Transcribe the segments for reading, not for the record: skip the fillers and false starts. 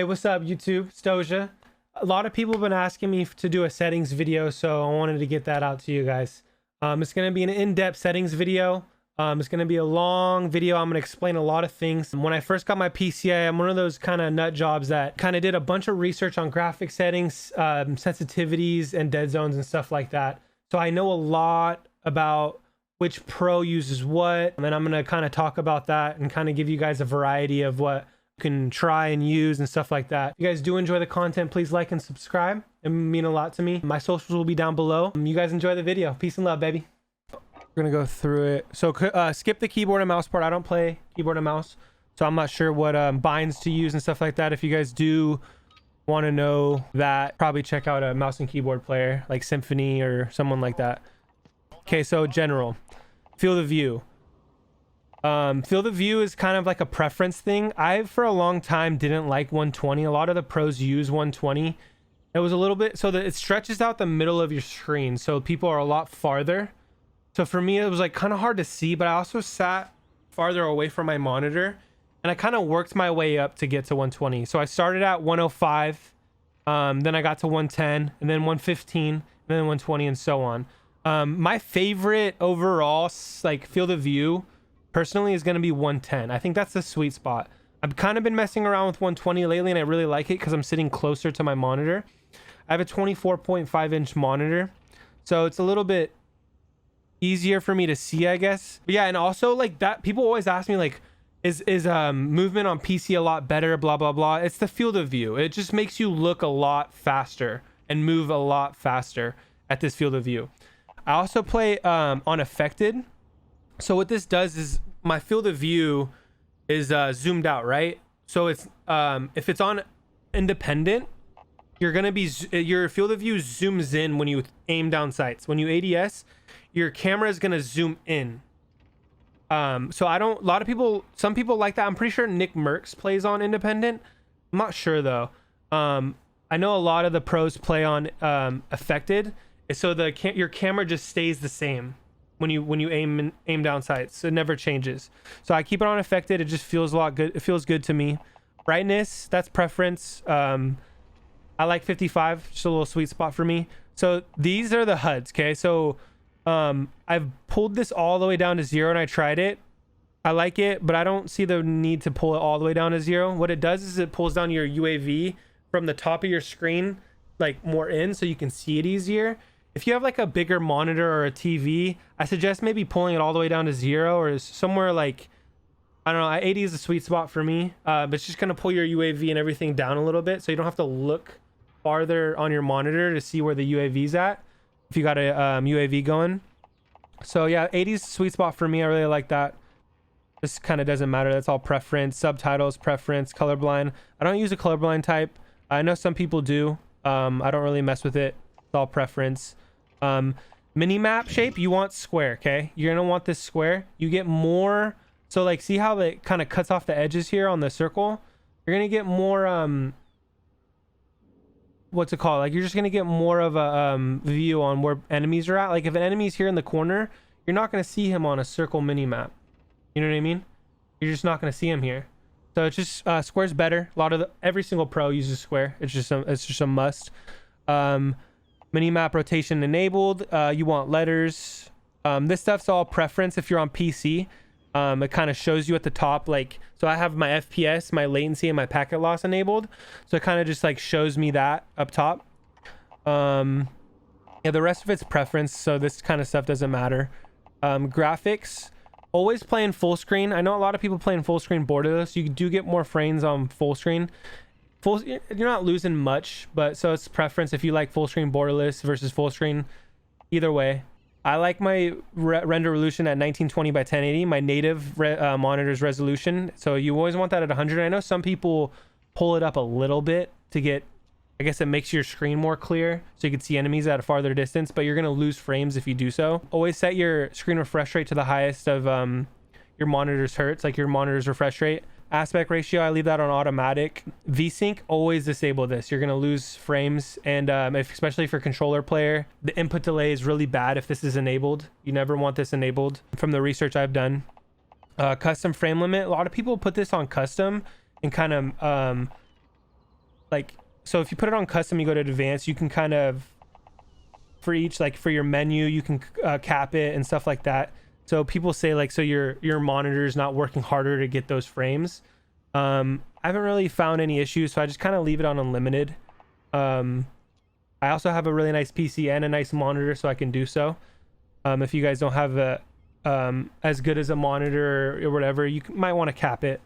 Hey, what's up, YouTube? Stoja. A lot of people have been asking me to do a settings video, so I wanted to get that out to you guys. It's going to be an in-depth settings video. It's going to be a long video. I'm going to explain a lot of things. When I first got my PCI, I'm one of those kind of nut jobs that kind of did a bunch of research on graphic settings, sensitivities, and dead zones and stuff like that. So I know a lot about which pro uses what, and I'm going to kind of talk about that and kind of give you guys a variety of what you can try and use and stuff like that. If you guys do enjoy the content, please like and subscribe. It would mean a lot to me. My socials will be down below. You guys enjoy the video. Peace and love, baby. We're gonna go through it. So skip the keyboard and mouse part. I don't play keyboard and mouse, so I'm not sure what binds to use and stuff like that. If you guys do want to know that, probably check out a mouse and keyboard player like Symphony or someone like that. Okay, so general field of view. Field of view is kind of like a preference thing. I for a long time didn't like 120. A lot of the pros use 120. It was a little bit so that it stretches out the middle of your screen, so people are a lot farther. So for me, it was like kind of hard to see, but I also sat farther away from my monitor, and I kind of worked my way up to get to 120. So I started at 105, then I got to 110, and then 115, and then 120, and so on. My favorite overall like field of view personally is going to be 110. I think that's the sweet spot. I've kind of been messing around with 120 lately, and I really like it because I'm sitting closer to my monitor. I have a 24.5 inch monitor, so it's a little bit easier for me to see, I guess. But yeah, and also like that, people always ask me like, is movement on PC a lot better, blah blah blah. It's the field of view. It just makes you look a lot faster and move a lot faster at this field of view. I also play on affected. So what this does is my field of view is zoomed out, right? So it's if it's on independent, you're gonna be your field of view zooms in when you aim down sights. When you ADS, your camera is gonna zoom in. So I don't. A lot of people, some people like that. I'm pretty sure Nick Merckx plays on independent. I'm not sure though. I know a lot of the pros play on affected, so your camera just stays the same when you aim down sights. It never changes. So I keep it on affected. It just feels a lot good. It feels good to me. Brightness, that's preference. I like 55, just a little sweet spot for me. So these are the HUDs. Okay, so I've pulled this all the way down to 0 and I tried it. I like it, but I don't see the need to pull it all the way down to 0. What it does is it pulls down your UAV from the top of your screen like more in, so you can see it easier. If you have like a bigger monitor or a TV, I suggest maybe pulling it all the way down to 0 or somewhere like, I don't know, 80 is a sweet spot for me. But it's just gonna pull your UAV and everything down a little bit, so you don't have to look farther on your monitor to see where the UAV's at if you got a UAV going. So yeah, 80 is a sweet spot for me. I really like that. This kind of doesn't matter. That's all preference. Subtitles, preference, colorblind. I don't use a colorblind type. I know some people do. I don't really mess with it. It's all preference. Mini map shape, you want square. Okay, you're gonna want this square. You get more, so like see how it kind of cuts off the edges here on the circle. You're gonna get more what's it called, like you're just gonna get more of a view on where enemies are at. Like if an enemy's here in the corner, you're not gonna see him on a circle mini map. You know what I mean? You're just not gonna see him here. So it's just square's better. A lot of every single pro uses square. It's just a must. Mini map rotation enabled. You want letters. This stuff's all preference if you're on PC. It kind of shows you at the top, like, so I have my FPS, my latency, and my packet loss enabled, so it kind of just like shows me that up top. Yeah, the rest of it's preference, so this kind of stuff doesn't matter. Graphics, always playing full screen. I know a lot of people playing full screen borderless. You do get more frames on full screen. You're not losing much, but so it's preference if you like full screen borderless versus full screen. Either way, I like my render resolution at 1920 by 1080, my native monitor's resolution. So you always want that at 100. I know some people pull it up a little bit to get, I guess it makes your screen more clear so you can see enemies at a farther distance, but you're going to lose frames if you do so. Always set your screen refresh rate to the highest of your monitor's hertz, like your monitor's refresh rate. Aspect ratio, I leave that on automatic. VSync, always disable this. You're gonna lose frames, and especially for controller player, the input delay is really bad if this is enabled. You never want this enabled from the research I've done. Custom frame limit, a lot of people put this on custom and kind of like, so if you put it on custom, you go to advanced, you can kind of, for each, like for your menu, you can cap it and stuff like that. So people say like, so your monitor is not working harder to get those frames. I haven't really found any issues, so I just kind of leave it on unlimited. I also have a really nice PC and a nice monitor, so I can do so. If you guys don't have a as good as a monitor or whatever, you might want to cap it,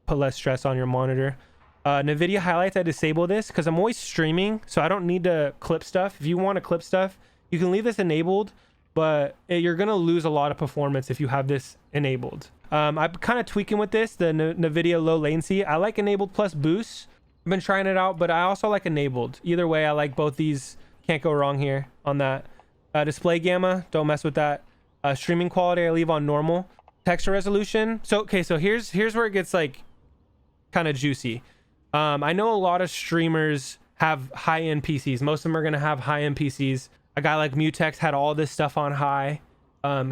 put less stress on your monitor. NVIDIA highlights, I disable this because I'm always streaming, so I don't need to clip stuff. If you want to clip stuff, you can leave this enabled, but you're gonna lose a lot of performance if you have this enabled. I'm kind of tweaking with this, the NVIDIA low latency. I like enabled plus boost. I've been trying it out, but I also like enabled. Either way, I like both these. Can't go wrong here on that. Display gamma, don't mess with that. Streaming quality, I leave on normal. Texture resolution. So okay, so here's where it gets like kind of juicy. I know a lot of streamers have high-end PCs. Most of them are gonna have high-end PCs. A guy like Mutex had all this stuff on high.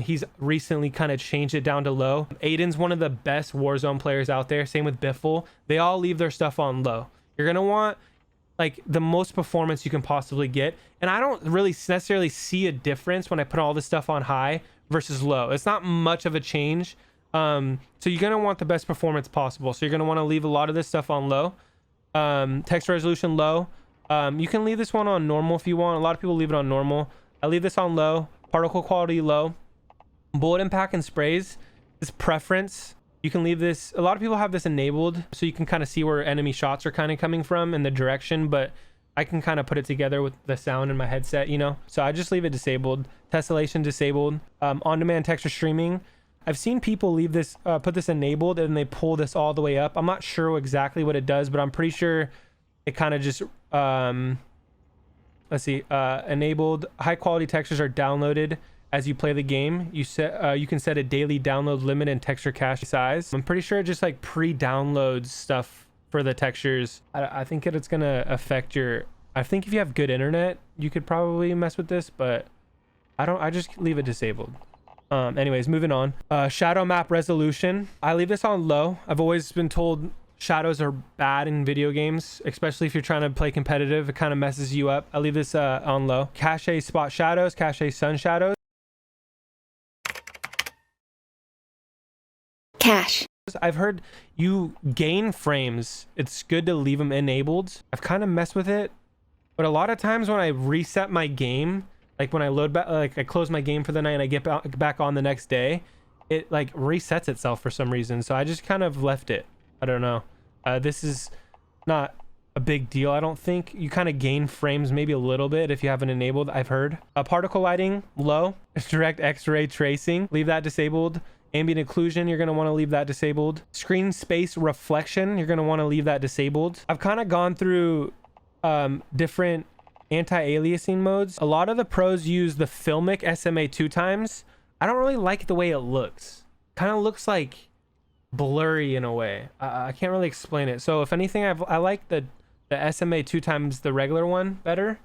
He's recently kind of changed it down to low. Aiden's one of the best Warzone players out there. Same with Biffle. They all leave their stuff on low. You're gonna want like the most performance you can possibly get, and I don't really necessarily see a difference when I put all this stuff on high versus low. It's not much of a change. So you're gonna want the best performance possible, so you're gonna want to leave a lot of this stuff on low. Text resolution low. You can leave this one on normal if you want. A lot of people leave it on normal. I leave this on low. Particle quality low. Bullet impact and sprays is preference. You can leave this, a lot of people have this enabled, so you can kind of see where enemy shots are kind of coming from in the direction, but I can kind of put it together with the sound in my headset, you know? So I just leave it disabled. Tessellation disabled. On-demand texture streaming. I've seen people leave this, put this enabled, and they pull this all the way up. I'm not sure exactly what it does, but I'm pretty sure it kind of just, let's see, enabled. High quality textures are downloaded as you play the game. You can set a daily download limit and texture cache size. I'm pretty sure it just like pre-downloads stuff for the textures. I think it's gonna affect your, I think if you have good internet, you could probably mess with this, but I just leave it disabled. Anyways, moving on. Shadow map resolution. I leave this on low. I've always been told shadows are bad in video games, especially if you're trying to play competitive. It kind of messes you up. I leave this on low. Cache spot shadows, cache sun shadows. Cache. I've heard you gain frames. It's good to leave them enabled. I've kind of messed with it, but a lot of times when I reset my game, like when I load back, like I close my game for the night and I get back on the next day, it like resets itself for some reason. So I just kind of left it. I don't know. This is not a big deal. I don't think. You kind of gain frames maybe a little bit if you have it enabled, I've heard. Particle lighting, low. Direct X-ray tracing, leave that disabled. Ambient occlusion, you're going to want to leave that disabled. Screen space reflection, you're going to want to leave that disabled. I've kind of gone through different anti-aliasing modes. A lot of the pros use the Filmic SMA 2x. I don't really like the way it looks. Kind of looks like blurry in a way. I can't really explain it. So if anything, I like the SMA 2x the regular one better.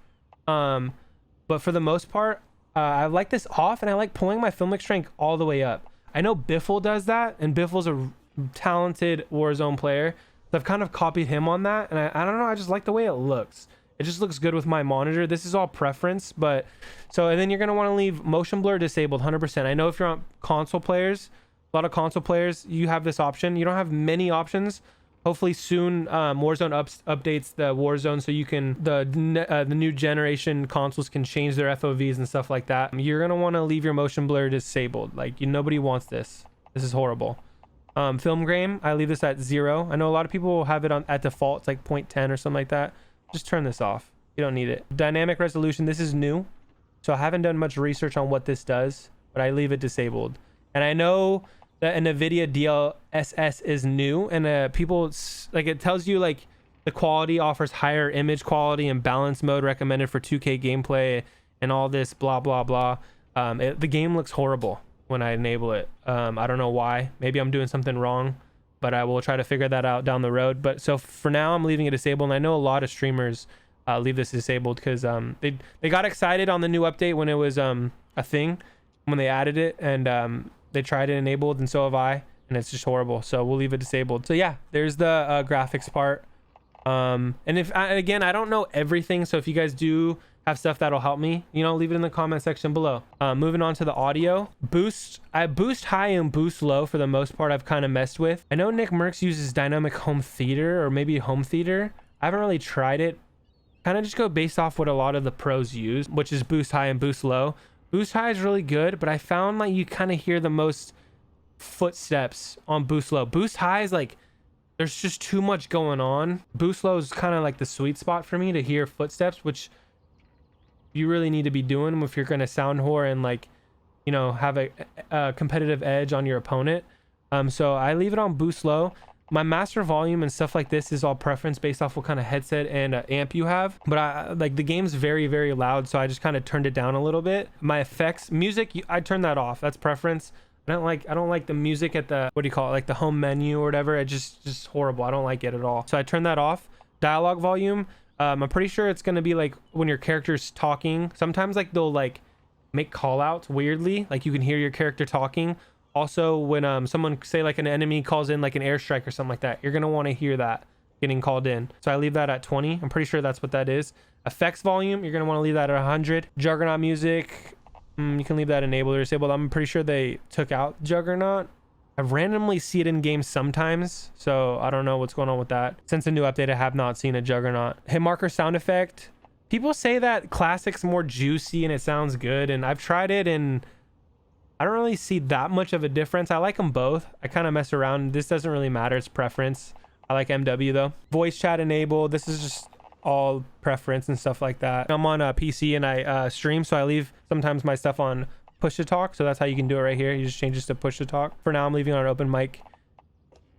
But for the most part, I like this off, and I like pulling my Filmic strength all the way up. I know Biffle does that, and Biffle's a talented Warzone player, so I've kind of copied him on that, and I don't know, I just like the way it looks. It just looks good with my monitor. This is all preference, but so, and then you're going to want to leave motion blur disabled 100%. I know if you're on console players, a lot of console players, you have this option. You don't have many options. Hopefully soon Warzone updates the Warzone, so you can, the new generation consoles can change their FOVs and stuff like that. You're going to want to leave your motion blur disabled. Like, nobody wants this. This is horrible. Film grain, I leave this at 0. I know a lot of people will have it on at default. It's like 0.10 or something like that. Just turn this off. You don't need it. Dynamic resolution, this is new, so I haven't done much research on what this does, but I leave it disabled. And I know that NVIDIA DLSS is new, and people, like, it tells you like the quality offers higher image quality and balance mode recommended for 2K gameplay and all this blah blah blah. The game looks horrible when I enable it. I don't know why. Maybe I'm doing something wrong, but I will try to figure that out down the road. But so for now, I'm leaving it disabled, and I know a lot of streamers leave this disabled because they got excited on the new update when it was a thing, when they added it, and they tried it enabled, and so have I, and it's just horrible. So we'll leave it disabled. So yeah, there's the graphics part. And again, I don't know everything, so if you guys do have stuff that'll help me, you know, leave it in the comment section below. Moving on to the audio. Boost high and boost low for the most part I've kind of messed with. I know Nick Mercs uses dynamic home theater or maybe home theater. I haven't really tried it. Kind of just go based off what a lot of the pros use, which is boost high and boost low. Boost high is really good, but I found like you kind of hear the most footsteps on boost low. Boost high is like there's just too much going on. Boost low is kind of like the sweet spot for me to hear footsteps, which you really need to be doing if you're going to sound whore and like, you know, have a competitive edge on your opponent. So I leave it on boost low. My master volume and stuff like this is all preference based off what kind of headset and amp you have, but I like the game's very, very loud, so I just kind of turned it down a little bit. My effects, music, I turn that off. That's preference. I don't like the music at the, what do you call it, like the home menu or whatever. It just horrible. I don't like it at all, so I turn that off. Dialogue volume, I'm pretty sure it's going to be like when your character's talking, sometimes like they'll like make call outs weirdly, like you can hear your character talking. Also, when someone, say like an enemy calls in like an airstrike or something like that, you're going to want to hear that getting called in. So I leave that at 20. I'm pretty sure that's what that is. Effects volume, you're going to want to leave that at 100. Juggernaut music, you can leave that enabled or disabled. I'm pretty sure they took out Juggernaut. I randomly see it in games sometimes, so I don't know what's going on with that. Since the new update, I have not seen a Juggernaut. Hit marker sound effect. People say that Classic's more juicy and it sounds good, and I've tried it and I don't really see that much of a difference. I like them both. I kind of mess around. This doesn't really matter. It's preference. I like MW though. Voice chat enabled. This is just all preference and stuff like that. I'm on a PC and I stream, so I leave sometimes my stuff on push to talk. So that's how you can do it right here. You just change this to push to talk. For now, I'm leaving on open mic.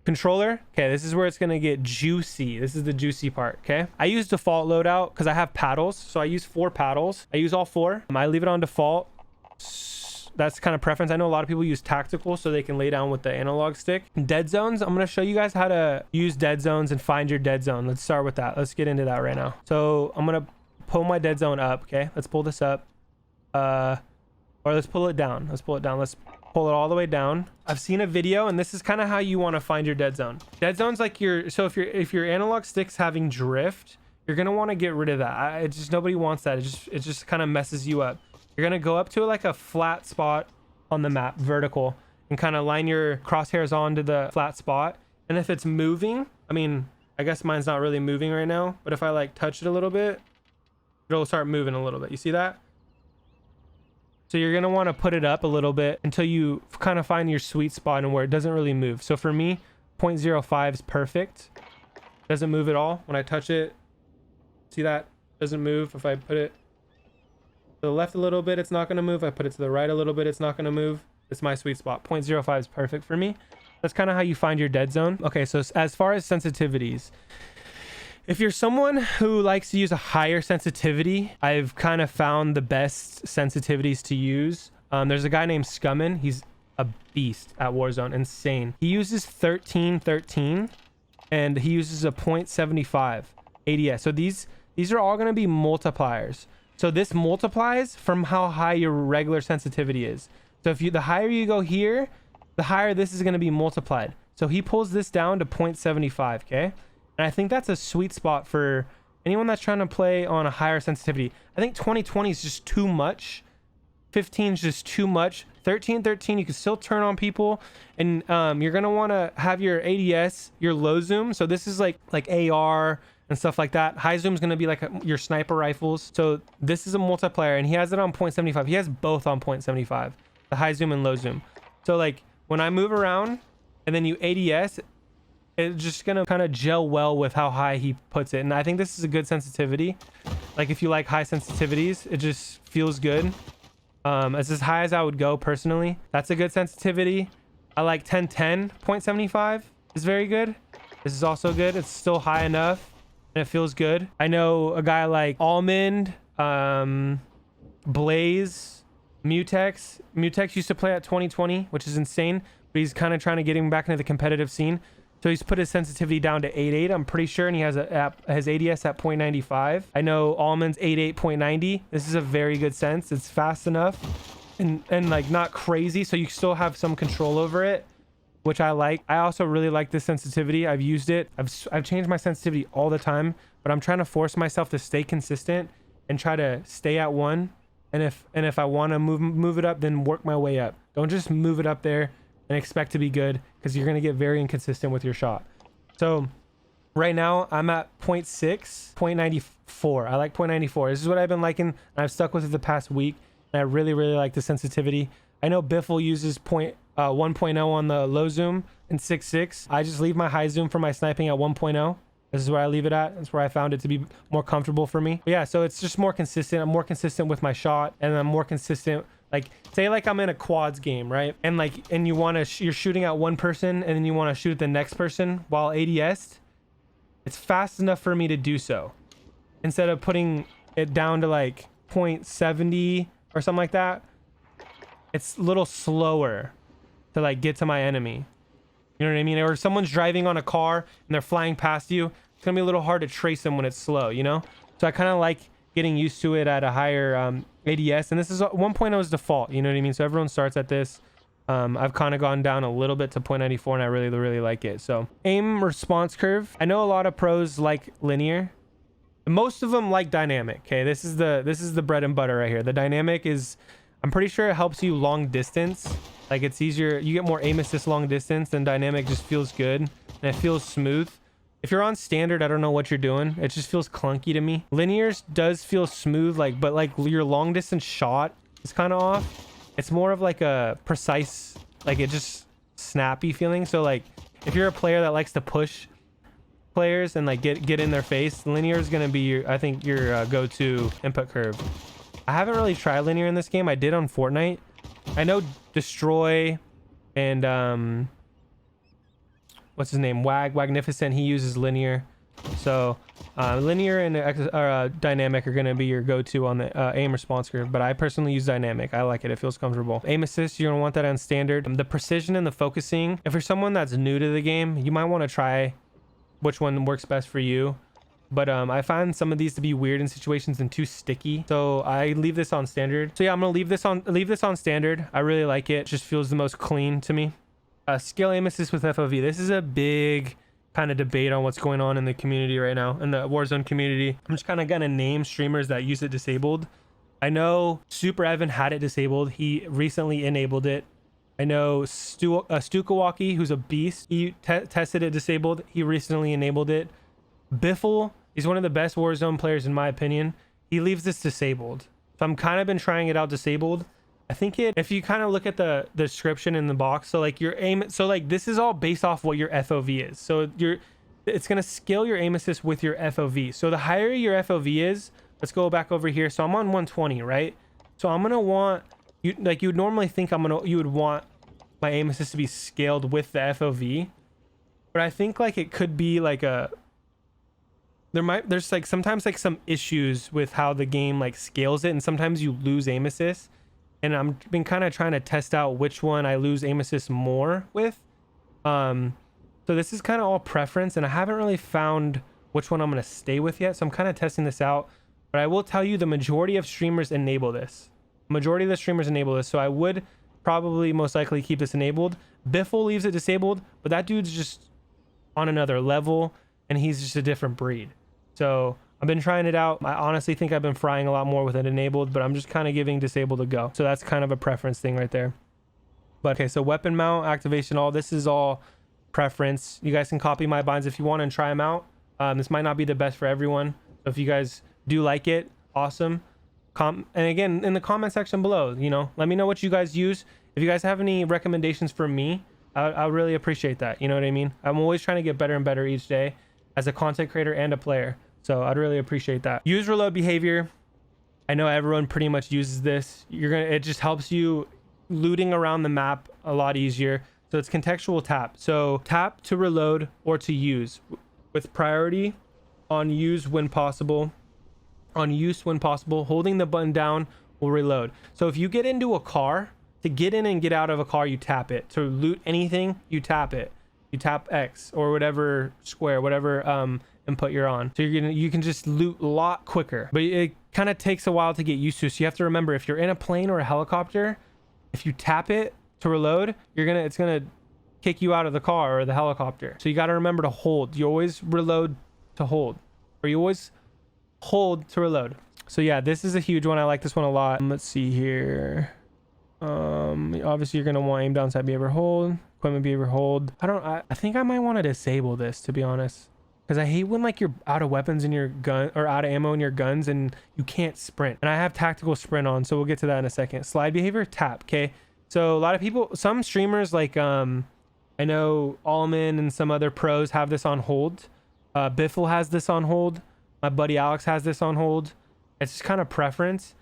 Controller. Okay, this is where it's gonna get juicy. This is the juicy part. Okay, I use default loadout because I have paddles, so I use 4 paddles. I use all 4. I leave it on default. That's kind of preference. I know a lot of people use tactical so they can lay down with the analog stick. Dead zones, I'm going to show you guys how to use dead zones and find your dead zone. Let's start with that. Let's get into that right now. So I'm going to pull my dead zone up. Okay, let's pull this up. Or let's pull it down. Let's pull it down. Let's pull it all the way down. I've seen a video, and this is kind of how you want to find your dead zone. Dead zone's like so if your analog stick's having drift, you're going to want to get rid of that. It just, nobody wants that. It just kind of messes you up. You're going to go up to like a flat spot on the map, vertical, and kind of line your crosshairs onto the flat spot. And if it's moving, I mean, I guess mine's not really moving right now, but if I like touch it a little bit, it'll start moving a little bit. You see that? So you're going to want to put it up a little bit until you kind of find your sweet spot and where it doesn't really move. So for me, 0.05 is perfect. Doesn't move at all. When I touch it, see that? Doesn't move. If I put it to the left a little bit, it's not going to move. I put it to the right a little bit, it's not going to move. It's my sweet spot. 0.05 is perfect for me. That's kind of how you find your dead zone. Okay, so as far as sensitivities, if you're someone who likes to use a higher sensitivity, I've kind of found the best sensitivities to use. There's a guy named Scummin. He's a beast at Warzone. Insane. He uses 1313 and he uses a 0.75 ADS. So these are all going to be multipliers. So this multiplies from how high your regular sensitivity is. So if the higher you go here, the higher this is going to be multiplied. So he pulls this down to 0.75, okay? And I think that's a sweet spot for anyone that's trying to play on a higher sensitivity. I think 2020 is just too much. 15 is just too much. 1313, you can still turn on people. And you're going to want to have your ADS, your low zoom. So this is like AR and stuff like that. High zoom is going to be like your sniper rifles. So this is a multiplier, and he has it on 0.75. He has both on 0.75, the high zoom and low zoom. So like when I move around and then you ADS, it's just going to kind of gel well with how high he puts it. And I think this is a good sensitivity. Like if you like high sensitivities, it just feels good. It's as high as I would go personally. That's a good sensitivity. I like 1010. 0.75 is very good. This is also good. It's still high enough and it feels good. I know a guy like Almond, Blaze, Mutex. Mutex used to play at 2020, which is insane, but he's kind of trying to get him back into the competitive scene. So he's put his sensitivity down to 8.8, I'm pretty sure, and he has his ADS at 0.95. I know Almond's 88.90. This is a very good sense. It's fast enough and like not crazy, so you still have some control over it. which I like. I also really like this sensitivity. I've used it. I've changed my sensitivity all the time, but I'm trying to force myself to stay consistent and try to stay at 1. And if I want to move it up, then work my way up. Don't just move it up there and expect to be good, because you're going to get very inconsistent with your shot. So right now I'm at 0.6, 0.94. I like 0.94. This is what I've been liking, and I've stuck with it the past week, and I really like the sensitivity. I know Biffle uses 1.0 on the low zoom and 6.6. I just leave my high zoom for my sniping at 1.0. This is where I leave it at. That's where I found it to be more comfortable for me. But yeah, so it's just more consistent. I'm more consistent with my shot, and I'm more consistent. Like, say like I'm in a quads game, right? And you're shooting at one person, and then you want to shoot the next person while ADS. It's fast enough for me to do so, instead of putting it down to like 0.70 or something like that. It's a little slower to like get to my enemy. You know what I mean? Or if someone's driving on a car and they're flying past you, it's gonna be a little hard to trace them when it's slow, you know? So I kind of like getting used to it at a higher ADS, and this is 1.0 is default, you know what I mean? So everyone starts at this. I've kind of gone down a little bit to 0.94, and I really like it. So aim response curve. I know a lot of pros like linear. Most of them like dynamic. Okay, this is the bread and butter right here. The dynamic is, I'm pretty sure it helps you long distance. Like, it's easier, you get more aim assist long distance, than dynamic just feels good and it feels smooth. If you're on standard, I don't know what you're doing. It just feels clunky to me. Linears does feel smooth, but like your long distance shot is kind of off. It's more of like a precise, like it just snappy feeling. So like if you're a player that likes to push players and like get in their face, linear is going to be your go-to input curve. I haven't really tried linear in this game. I did on Fortnite. I know Destroy and what's his name, Wagnificent, he uses linear. So linear and dynamic are going to be your go-to on the aim response curve, but I personally use dynamic. I like it. It feels comfortable. Aim assist, you're going to want that on standard. The precision and the focusing, if you're someone that's new to the game, you might want to try which one works best for you. But I find some of these to be weird in situations and too sticky, so I leave this on standard. So yeah, I'm gonna leave this on standard. I really like it. It just feels the most clean to me. Skill aim assist with FOV. This is a big kind of debate on what's going on in the community right now, in the Warzone community. I'm just kind of gonna name streamers that use it disabled. I know Super Evan had it disabled. He recently enabled it. I know Stukawaki, who's a beast, he tested it disabled. He recently enabled it. Biffle, he's one of the best Warzone players in my opinion. He leaves this disabled. So I'm kind of been trying it out disabled. I think if you kind of look at the description in the box, so like your aim, so like this is all based off what your FOV is. So it's going to scale your aim assist with your FOV. So the higher your FOV is, let's go back over here. So I'm on 120, right? So I'm going to want, you would normally think you would want my aim assist to be scaled with the FOV. But I think like it could be like there's like sometimes like some issues with how the game like scales it, and sometimes you lose aim assist. And I'm been kind of trying to test out which one I lose aim assist more with. So this is kind of all preference, and I haven't really found which one I'm going to stay with yet. So I'm kind of testing this out, but I will tell you the majority of streamers enable this. Majority of the streamers enable this. So I would probably most likely keep this enabled. Biffle leaves it disabled, but that dude's just on another level, and he's just a different breed. So I've been trying it out. I honestly think I've been frying a lot more with it enabled, but I'm just kind of giving disabled a go. So that's kind of a preference thing right there. But okay, so weapon mount, activation, all this is all preference. You guys can copy my binds if you want and try them out. This might not be the best for everyone. So if you guys do like it, awesome. And again, in the comment section below, you know, let me know what you guys use. If you guys have any recommendations for me, I really appreciate that. You know what I mean? I'm always trying to get better and better each day as a content creator and a player. So I'd really appreciate that. Use reload behavior. I know everyone pretty much uses this. It just helps you looting around the map a lot easier. So it's contextual tap. So tap to reload or to use, with priority on use when possible. On use when possible. Holding the button down will reload. So if you get into a car, to get in and get out of a car, you tap it. To loot anything, you tap it. You tap X or whatever square, whatever input you're on. So you can just loot a lot quicker, but it kind of takes a while to get used to. So you have to remember, if you're in a plane or a helicopter, if you tap it to reload, it's gonna kick you out of the car or the helicopter. So you got to remember to hold. You always reload to hold, or you always hold to reload. So yeah, this is a huge one. I like this one a lot. Let's see here. Obviously you're gonna want aim down, side behavior hold, equipment behavior hold. I think I might want to disable this, to be honest, because I hate when like you're out of weapons in your gun or out of ammo in your guns and you can't sprint. And I have tactical sprint on, so we'll get to that in a second. Slide behavior, tap. Okay, so a lot of people, some streamers like I know Allman and some other pros have this on hold. Biffle has this on hold. My buddy Alex has this on hold. It's just kind of preference.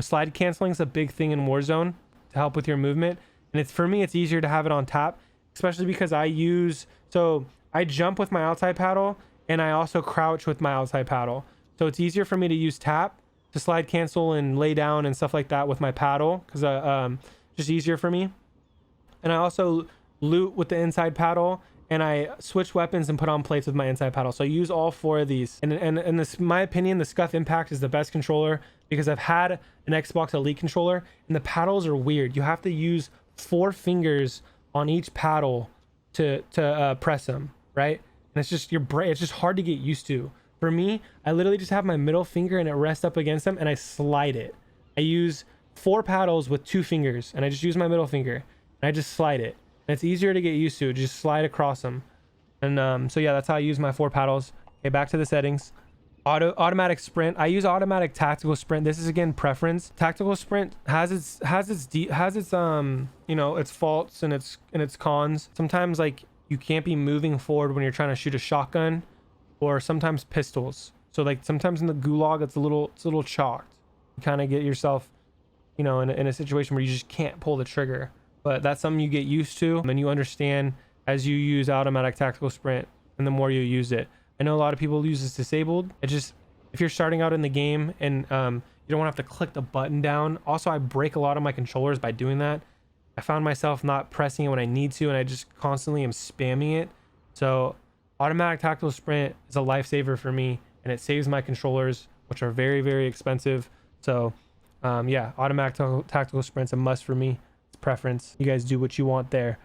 Slide canceling is a big thing in Warzone to help with your movement, and it's, for me, it's easier to have it on tap, especially because I jump with my outside paddle and I also crouch with my outside paddle, so it's easier for me to use tap to slide cancel and lay down and stuff like that with my paddle, because just easier for me. And I also loot with the inside paddle, and I switch weapons and put on plates with my inside paddle. So I use all 4 of these. And this, in my opinion, the Scuf Impact is the best controller, because I've had an Xbox Elite controller and the paddles are weird. You have to use 4 fingers on each paddle to press them, right? And it's just it's just hard to get used to. For me, I literally just have my middle finger and it rests up against them and I slide it. I use 4 paddles with 2 fingers and I just use my middle finger and I just slide it. And it's easier to get used to, just slide across them. And so yeah, that's how I use my 4 paddles. Okay, back to the settings. Automatic sprint. I use automatic tactical sprint. This is again preference. Tactical sprint has its you know, its faults and its cons. Sometimes like you can't be moving forward when you're trying to shoot a shotgun, or sometimes pistols. So like sometimes in the gulag it's a little chalked. You kind of get yourself, you know, in a situation where you just can't pull the trigger. But that's something you get used to and you understand as you use automatic tactical sprint, and the more you use it. I know a lot of people use this disabled. It just, if you're starting out in the game and you don't want to have to click the button down. Also, I break a lot of my controllers by doing that. I found myself not pressing it when I need to, and I just constantly am spamming it. So automatic tactical sprint is a lifesaver for me, and it saves my controllers, which are very, very expensive. So yeah, automatic tactical sprint's a must for me. It's preference. You guys do what you want there.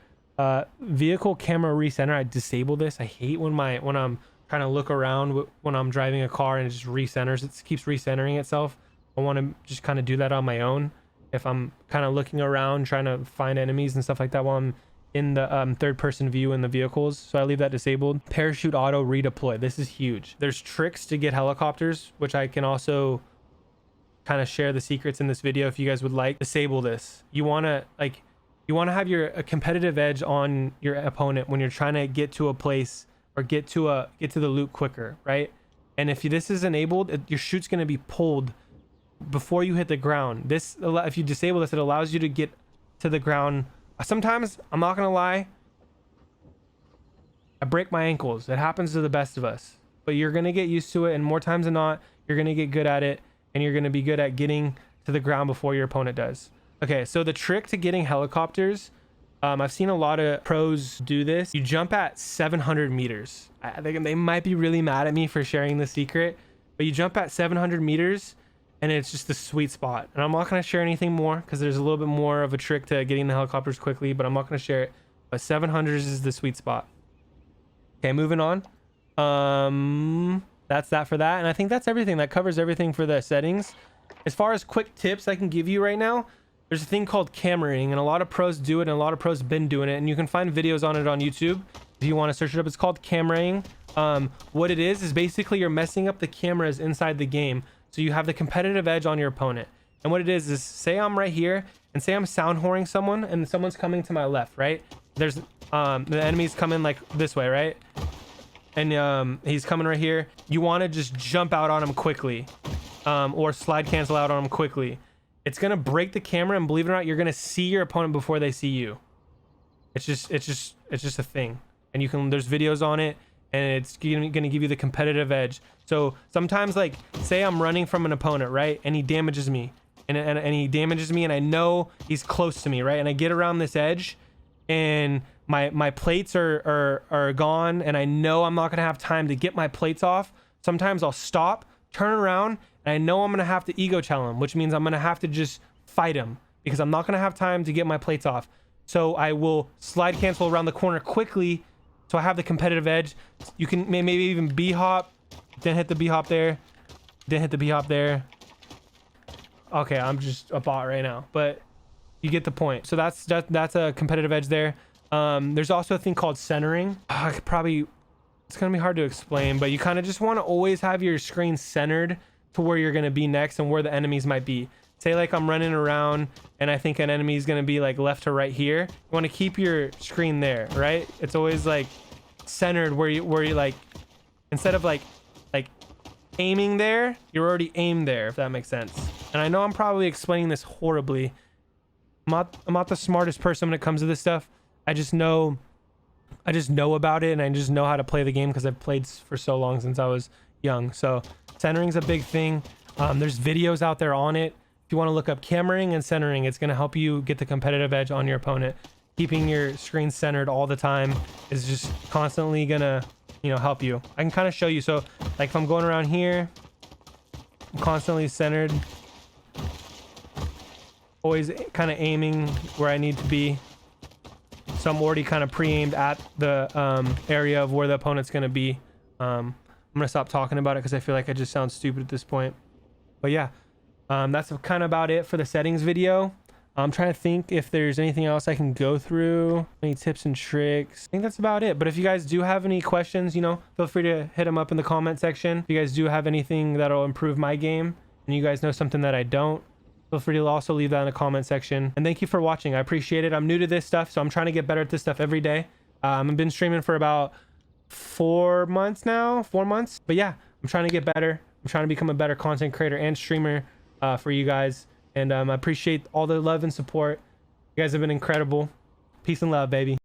Vehicle camera recenter. I disable this. I hate when I'm trying to look around when I'm driving a car and it just recenters. It keeps recentering itself. I want to just kind of do that on my own. If I'm kind of looking around trying to find enemies and stuff like that while I'm in the third person view in the vehicles, so I leave that disabled. Parachute auto redeploy. This is huge. There's tricks to get helicopters, which I can also kind of share the secrets in this video if you guys would like. Disable this. You want to have a competitive edge on your opponent when you're trying to get to a place or get to the loot quicker, right? And if this is enabled, your shoot's going to be pulled before you hit the ground. This, if you disable this, it allows you to get to the ground. Sometimes, I'm not gonna lie, I break my ankles. It happens to the best of us, but you're gonna get used to it, and more times than not, you're gonna get good at it, and you're gonna be good at getting to the ground before your opponent does. Okay, so the trick to getting helicopters, I've seen a lot of pros do this. You jump at 700 meters. I think they might be really mad at me for sharing the secret, but you jump at 700 meters and it's just the sweet spot. And I'm not going to share anything more because there's a little bit more of a trick to getting the helicopters quickly, but I'm not going to share it. But 700 is the sweet spot. Okay, moving on. That's that for that. And I think that's everything. That covers everything for the settings. As far as quick tips I can give you right now, there's a thing called cameraing, and a lot of pros do it, and a lot of pros have been doing it, and you can find videos on it on YouTube if you want to search it up. It's called cameraing. What it is basically you're messing up the cameras inside the game, so you have the competitive edge on your opponent. And what it is say I'm right here, and say I'm sound whoring someone, and someone's coming to my left, right? There's the enemy's coming like this way, right? And he's coming right here. You want to just jump out on him quickly, or slide cancel out on him quickly. It's gonna break the camera, and believe it or not, you're gonna see your opponent before they see you. It's just a thing, and there's videos on it, and it's gonna give you the competitive edge. So sometimes, like, say I'm running from an opponent, right, and he damages me, and he damages me, and I know he's close to me, right, and I get around this edge, and my plates are gone, and I know I'm not gonna have time to get my plates off. Sometimes I'll stop, turn around, and I know I'm gonna have to ego challenge him, which means I'm gonna have to just fight him because I'm not gonna have time to get my plates off. So I will slide cancel around the corner quickly. So I have the competitive edge. You can maybe even B hop. Then hit the B hop there. Then hit the B hop there. Okay, I'm just a bot right now, but you get the point. So that's a competitive edge there. There's also a thing called centering. It's gonna be hard to explain, but you kind of just want to always have your screen centered to where you're gonna be next and where the enemies might be. Say like I'm running around and I think an enemy is gonna be like left to right here. You want to keep your screen there, right? It's always like centered where you like, instead of like aiming there, you're already aimed there, if that makes sense. And I know I'm probably explaining this horribly. I'm not the smartest person when it comes to this stuff. I just know about it, and I just know how to play the game because I've played for so long since I was young. So centering's a big thing. There's videos out there on it. If you want to look up cameraing and centering, it's going to help you get the competitive edge on your opponent. Keeping your screen centered all the time is just constantly gonna, help you. I can kind of show you. So like if I'm going around here, I'm constantly centered, always kind of aiming where I need to be. So I'm already kind of pre-aimed at the area of where the opponent's going to be. I'm going to stop talking about it because I feel like I just sound stupid at this point. But yeah, that's kind of about it for the settings video. I'm trying to think if there's anything else I can go through. Any tips and tricks. I think that's about it. But if you guys do have any questions, feel free to hit them up in the comment section. If you guys do have anything that'll improve my game and you guys know something that I don't, feel free to also leave that in the comment section. And thank you for watching. I appreciate it. I'm new to this stuff, so I'm trying to get better at this stuff every day. I've been streaming for about 4 months now. 4 months. But yeah, I'm trying to get better. I'm trying to become a better content creator and streamer for you guys. And I appreciate all the love and support. You guys have been incredible. Peace and love, baby.